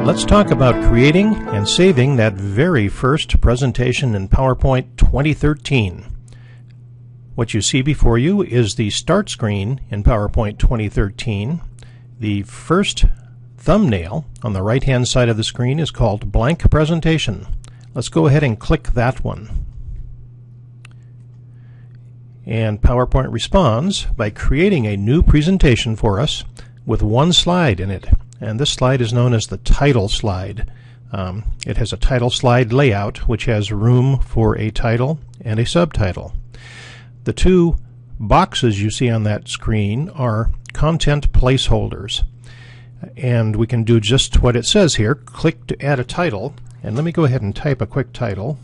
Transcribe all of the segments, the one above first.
Let's talk about creating and saving that very first presentation in PowerPoint 2013. What you see before you is the start screen in PowerPoint 2013. The first thumbnail on the right-hand side of the screen is called Blank Presentation. Let's go ahead and click that one. And PowerPoint responds by creating a new presentation for us with one slide in it. And this slide is known as the title slide. It has a title slide layout which has room for a title and a subtitle. The two boxes you see on that screen are content placeholders. And we can do just what it says here. Click to add a title. And let me go ahead and type a quick title.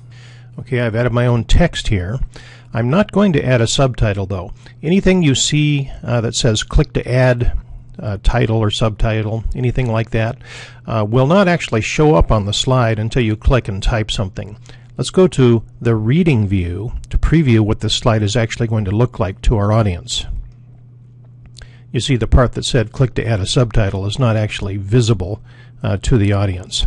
Okay, I've added my own text here. I'm not going to add a subtitle though. Anything you see that says click to add title or subtitle, anything like that, will not actually show up on the slide until you click and type something. Let's go to the reading view to preview what this slide is actually going to look like to our audience. You see the part that said click to add a subtitle is not actually visible to the audience.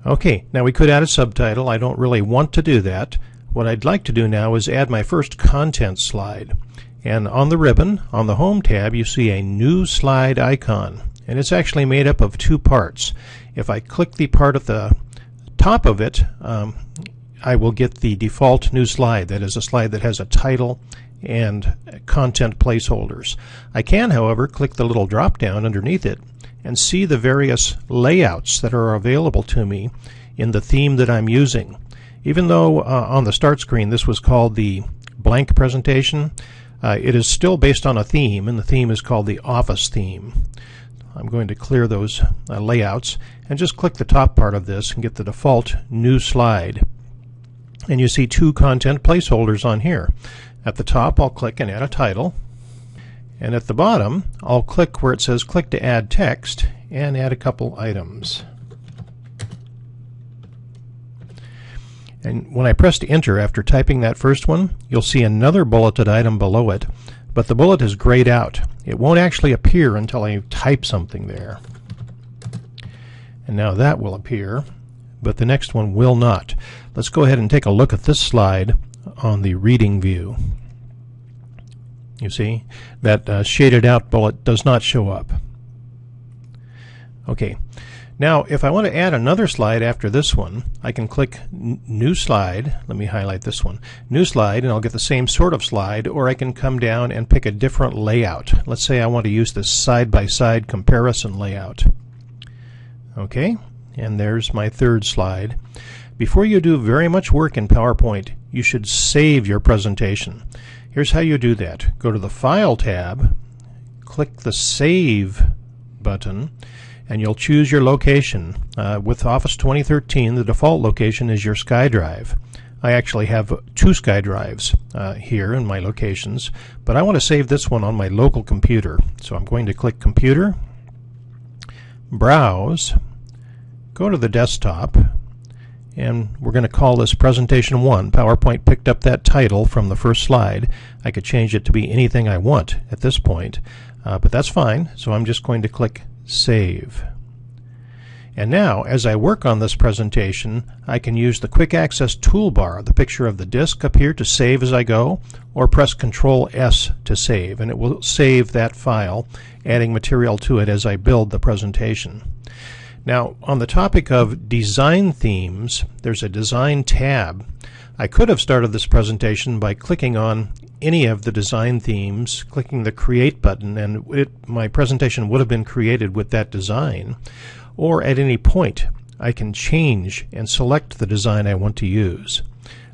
Okay, now we could add a subtitle. I don't really want to do that. What I'd like to do now is add my first content slide. And on the ribbon, on the Home tab, you see a new slide icon. And it's actually made up of two parts. If I click the part at the top of it, I will get the default new slide. That is a slide that has a title and content placeholders. I can, however, click the little drop down underneath it and see the various layouts that are available to me in the theme that I'm using. Even though on the start screen this was called the blank presentation, it is still based on a theme, and the theme is called the Office theme. I'm going to clear those layouts and just click the top part of this and get the default new slide. And you see two content placeholders on here. At the top, I'll click and add a title. And at the bottom, I'll click where it says click to add text and add a couple items. And when I pressed enter after typing that first one, you'll see another bulleted item below it, but the bullet is grayed out. It won't actually appear until I type something there. And now that will appear, but the next one will not. Let's go ahead and take a look at this slide on the reading view. You see, that shaded out bullet does not show up. Okay. Now, if I want to add another slide after this one, I can click New Slide. Let me highlight this one. New Slide, and I'll get the same sort of slide, or I can come down and pick a different layout. Let's say I want to use this side-by-side comparison layout. Okay, and there's my third slide. Before you do very much work in PowerPoint, you should save your presentation. Here's how you do that. Go to the File tab, click the Save button, and you'll choose your location. With Office 2013, the default location is your SkyDrive. I actually have two SkyDrives here in my locations, but I want to save this one on my local computer. So I'm going to click Computer, Browse, go to the desktop, and we're going to call this Presentation 1. PowerPoint picked up that title from the first slide. I could change it to be anything I want at this point, but that's fine. So I'm just going to click Save. And now, as I work on this presentation, I can use the Quick Access toolbar, the picture of the disk up here, to save as I go, or press Control-S to save, and it will save that file, adding material to it as I build the presentation. Now, on the topic of design themes, there's a Design tab. I could have started this presentation by clicking on any of the design themes, clicking the Create button, and my presentation would have been created with that design. Or at any point, I can change and select the design I want to use.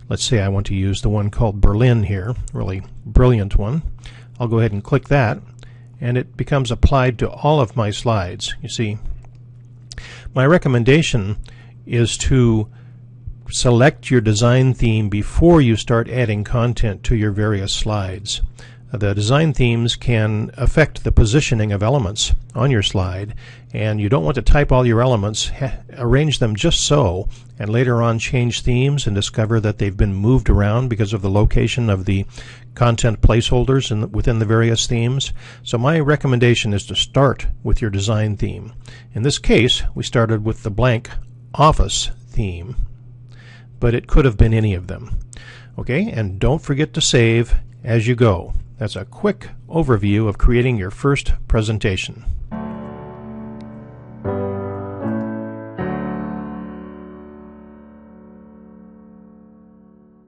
Let's say I want to use the one called Berlin here, really brilliant one. I'll go ahead and click that, and it becomes applied to all of my slides. You see, my recommendation is to select your design theme before you start adding content to your various slides. The design themes can affect the positioning of elements on your slide, and you don't want to type all your elements, arrange them just so, and later on change themes and discover that they've been moved around because of the location of the content placeholders within the various themes. So my recommendation is to start with your design theme. In this case, we started with the blank office theme, but it could have been any of them. Okay, and don't forget to save as you go. That's a quick overview of creating your first presentation.